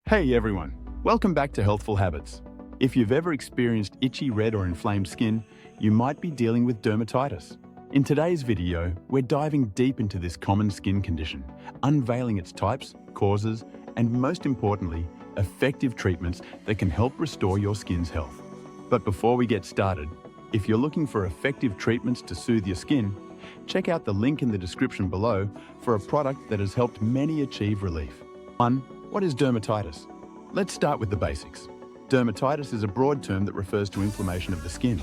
Hey everyone, welcome back to Healthful Habits. If you've ever experienced itchy, red or inflamed skin, you might be dealing with dermatitis. In today's video, we're diving deep into this common skin condition, unveiling its types, causes, and most importantly, effective treatments that can help restore your skin's health. But before we get started, if you're looking for effective treatments to soothe your skin, check out the link in the description below for a product that has helped many achieve relief. 1. What is dermatitis? Let's start with the basics. Dermatitis is a broad term that refers to inflammation of the skin.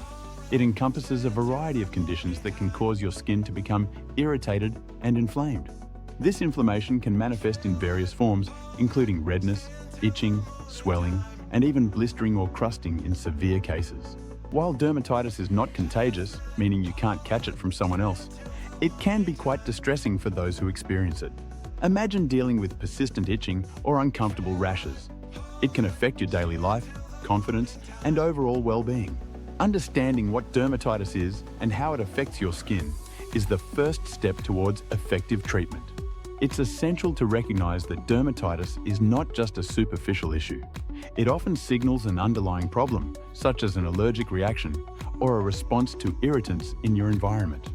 It encompasses a variety of conditions that can cause your skin to become irritated and inflamed. This inflammation can manifest in various forms, including redness, itching, swelling, and even blistering or crusting in severe cases. While dermatitis is not contagious, meaning you can't catch it from someone else, it can be quite distressing for those who experience it. Imagine dealing with persistent itching or uncomfortable rashes. It can affect your daily life, confidence, and overall well-being. Understanding what dermatitis is and how it affects your skin is the first step towards effective treatment. It's essential to recognize that dermatitis is not just a superficial issue. It often signals an underlying problem, such as an allergic reaction or a response to irritants in your environment.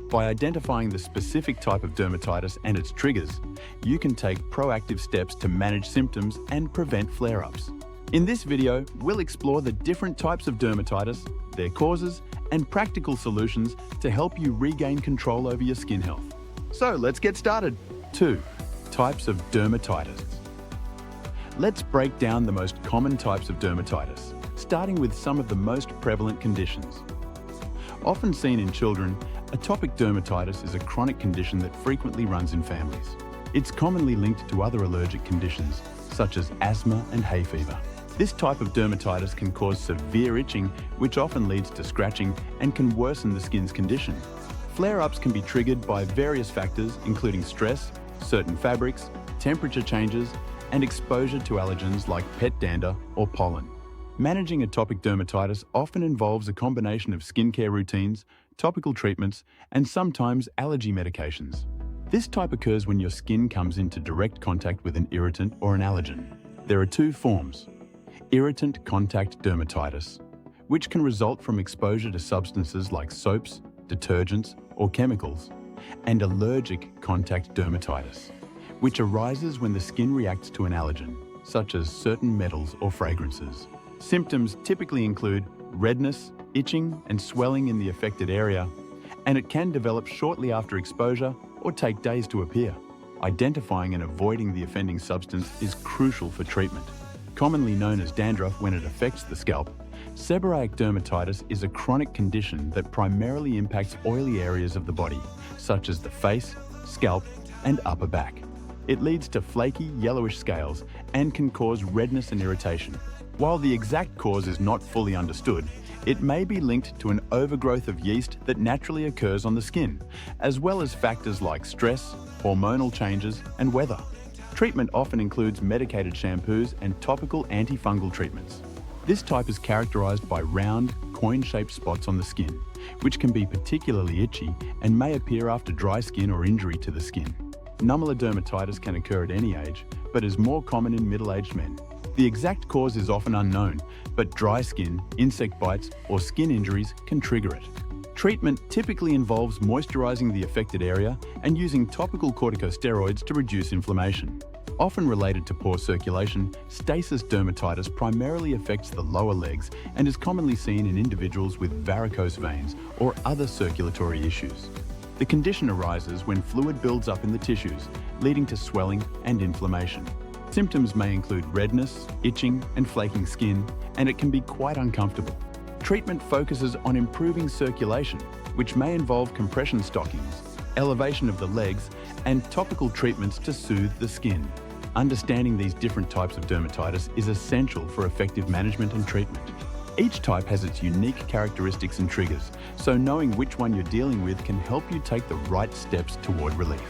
By identifying the specific type of dermatitis and its triggers, you can take proactive steps to manage symptoms and prevent flare-ups. In this video, we'll explore the different types of dermatitis, their causes, and practical solutions to help you regain control over your skin health. So let's get started. 2. Types of dermatitis. Let's break down the most common types of dermatitis, starting with some of the most prevalent conditions. Often seen in children, atopic dermatitis is a chronic condition that frequently runs in families. It's commonly linked to other allergic conditions, such as asthma and hay fever. This type of dermatitis can cause severe itching, which often leads to scratching and can worsen the skin's condition. Flare-ups can be triggered by various factors, including stress, certain fabrics, temperature changes, and exposure to allergens like pet dander or pollen. Managing atopic dermatitis often involves a combination of skincare routines, topical treatments, and sometimes allergy medications. This type occurs when your skin comes into direct contact with an irritant or an allergen. There are two forms: irritant contact dermatitis, which can result from exposure to substances like soaps, detergents, or chemicals, and allergic contact dermatitis, which arises when the skin reacts to an allergen, such as certain metals or fragrances. Symptoms typically include redness, itching, and swelling in the affected area, and it can develop shortly after exposure or take days to appear. Identifying and avoiding the offending substance is crucial for treatment. Commonly known as dandruff when it affects the scalp, seborrheic dermatitis is a chronic condition that primarily impacts oily areas of the body, such as the face, scalp, and upper back. It leads to flaky, yellowish scales and can cause redness and irritation. While the exact cause is not fully understood, it may be linked to an overgrowth of yeast that naturally occurs on the skin, as well as factors like stress, hormonal changes, and weather. Treatment often includes medicated shampoos and topical antifungal treatments. This type is characterized by round, coin-shaped spots on the skin, which can be particularly itchy and may appear after dry skin or injury to the skin. Nummular dermatitis can occur at any age, but is more common in middle-aged men. The exact cause is often unknown, but dry skin, insect bites, or skin injuries can trigger it. Treatment typically involves moisturizing the affected area and using topical corticosteroids to reduce inflammation. Often related to poor circulation, stasis dermatitis primarily affects the lower legs and is commonly seen in individuals with varicose veins or other circulatory issues. The condition arises when fluid builds up in the tissues, leading to swelling and inflammation. Symptoms may include redness, itching, and flaking skin, and it can be quite uncomfortable. Treatment focuses on improving circulation, which may involve compression stockings, elevation of the legs, and topical treatments to soothe the skin. Understanding these different types of dermatitis is essential for effective management and treatment. Each type has its unique characteristics and triggers, so knowing which one you're dealing with can help you take the right steps toward relief.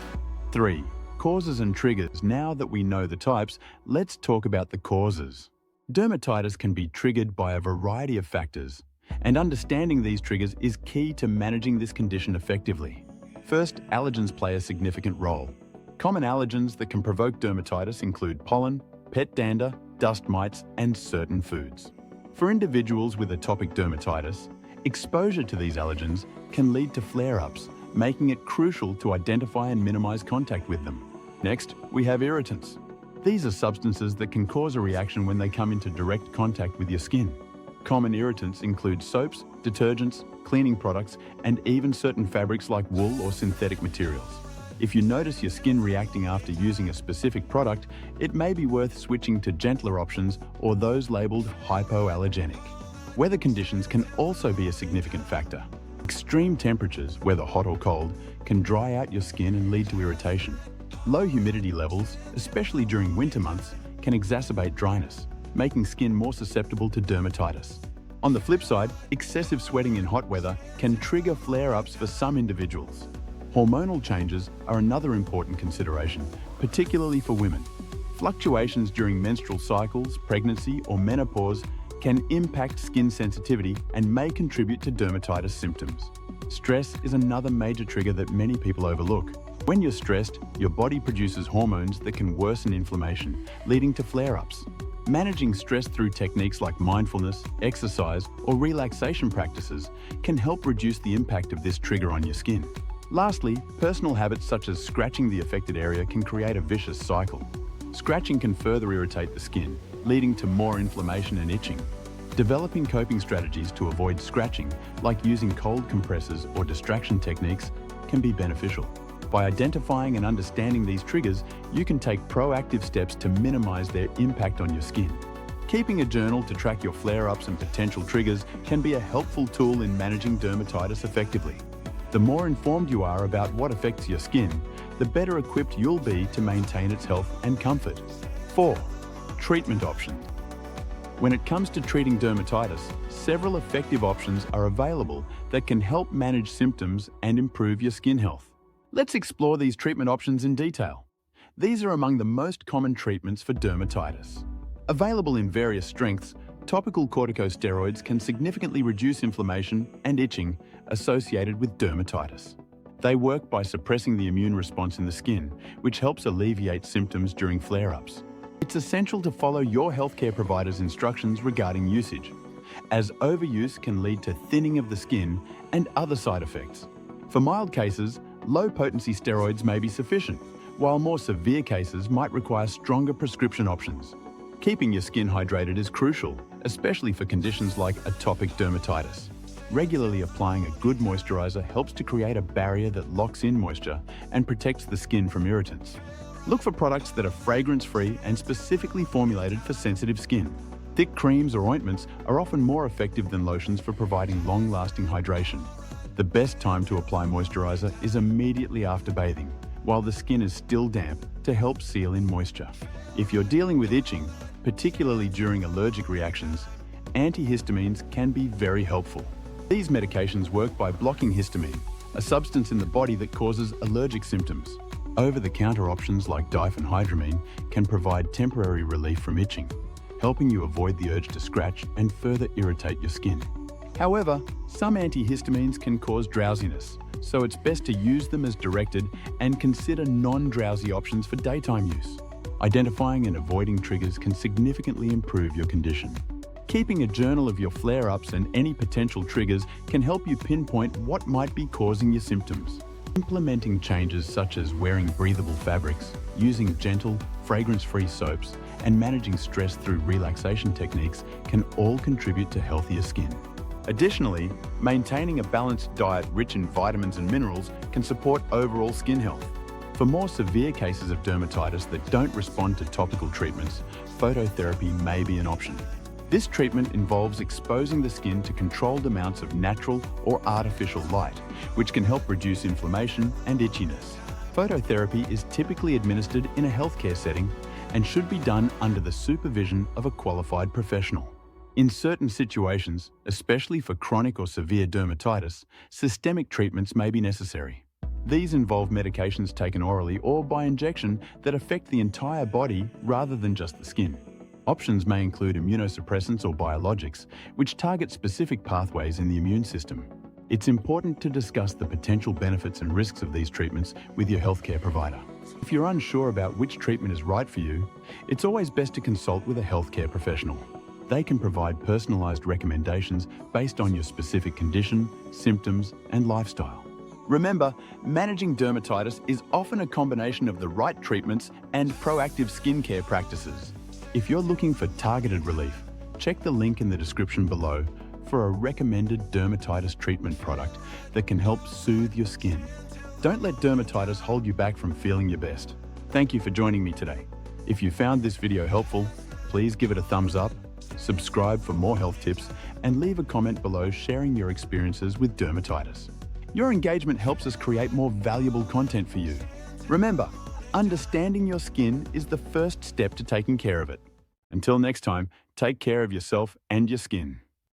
3. Causes and triggers. Now that we know the types, let's talk about the causes. Dermatitis can be triggered by a variety of factors, and understanding these triggers is key to managing this condition effectively. First, allergens play a significant role. Common allergens that can provoke dermatitis include pollen, pet dander, dust mites, and certain foods. For individuals with atopic dermatitis, exposure to these allergens can lead to flare-ups, making it crucial to identify and minimize contact with them. Next, we have irritants. These are substances that can cause a reaction when they come into direct contact with your skin. Common irritants include soaps, detergents, cleaning products, and even certain fabrics like wool or synthetic materials. If you notice your skin reacting after using a specific product, it may be worth switching to gentler options or those labeled hypoallergenic. Weather conditions can also be a significant factor. Extreme temperatures, whether hot or cold, can dry out your skin and lead to irritation. Low humidity levels, especially during winter months, can exacerbate dryness, making skin more susceptible to dermatitis. On the flip side, excessive sweating in hot weather can trigger flare-ups for some individuals. Hormonal changes are another important consideration, particularly for women. Fluctuations during menstrual cycles, pregnancy, or menopause can impact skin sensitivity and may contribute to dermatitis symptoms. Stress is another major trigger that many people overlook. When you're stressed, your body produces hormones that can worsen inflammation, leading to flare-ups. Managing stress through techniques like mindfulness, exercise, or relaxation practices can help reduce the impact of this trigger on your skin. Lastly, personal habits such as scratching the affected area can create a vicious cycle. Scratching can further irritate the skin, leading to more inflammation and itching. Developing coping strategies to avoid scratching, like using cold compressors or distraction techniques, can be beneficial. By identifying and understanding these triggers, you can take proactive steps to minimize their impact on your skin. Keeping a journal to track your flare-ups and potential triggers can be a helpful tool in managing dermatitis effectively. The more informed you are about what affects your skin, the better equipped you'll be to maintain its health and comfort. 4. Treatment options. When it comes to treating dermatitis, several effective options are available that can help manage symptoms and improve your skin health. Let's explore these treatment options in detail. These are among the most common treatments for dermatitis. Available in various strengths, topical corticosteroids can significantly reduce inflammation and itching associated with dermatitis. They work by suppressing the immune response in the skin, which helps alleviate symptoms during flare-ups. It's essential to follow your healthcare provider's instructions regarding usage, as overuse can lead to thinning of the skin and other side effects. For mild cases, low-potency steroids may be sufficient, while more severe cases might require stronger prescription options. Keeping your skin hydrated is crucial, especially for conditions like atopic dermatitis. Regularly applying a good moisturizer helps to create a barrier that locks in moisture and protects the skin from irritants. Look for products that are fragrance-free and specifically formulated for sensitive skin. Thick creams or ointments are often more effective than lotions for providing long-lasting hydration. The best time to apply moisturizer is immediately after bathing, while the skin is still damp, to help seal in moisture. If you're dealing with itching, particularly during allergic reactions, antihistamines can be very helpful. These medications work by blocking histamine, a substance in the body that causes allergic symptoms. Over-the-counter options like diphenhydramine can provide temporary relief from itching, helping you avoid the urge to scratch and further irritate your skin. However, some antihistamines can cause drowsiness, so it's best to use them as directed and consider non-drowsy options for daytime use. Identifying and avoiding triggers can significantly improve your condition. Keeping a journal of your flare-ups and any potential triggers can help you pinpoint what might be causing your symptoms. Implementing changes such as wearing breathable fabrics, using gentle, fragrance-free soaps, and managing stress through relaxation techniques can all contribute to healthier skin. Additionally, maintaining a balanced diet rich in vitamins and minerals can support overall skin health. For more severe cases of dermatitis that don't respond to topical treatments, phototherapy may be an option. This treatment involves exposing the skin to controlled amounts of natural or artificial light, which can help reduce inflammation and itchiness. Phototherapy is typically administered in a healthcare setting and should be done under the supervision of a qualified professional. In certain situations, especially for chronic or severe dermatitis, systemic treatments may be necessary. These involve medications taken orally or by injection that affect the entire body rather than just the skin. Options may include immunosuppressants or biologics, which target specific pathways in the immune system. It's important to discuss the potential benefits and risks of these treatments with your healthcare provider. If you're unsure about which treatment is right for you, it's always best to consult with a healthcare professional. They can provide personalized recommendations based on your specific condition, symptoms, and lifestyle. Remember, managing dermatitis is often a combination of the right treatments and proactive skincare practices. If you're looking for targeted relief, check the link in the description below for a recommended dermatitis treatment product that can help soothe your skin. Don't let dermatitis hold you back from feeling your best. Thank you for joining me today. If you found this video helpful, please give it a thumbs up, subscribe for more health tips, and leave a comment below sharing your experiences with dermatitis. Your engagement helps us create more valuable content for you. Remember, understanding your skin is the first step to taking care of it. Until next time, take care of yourself and your skin.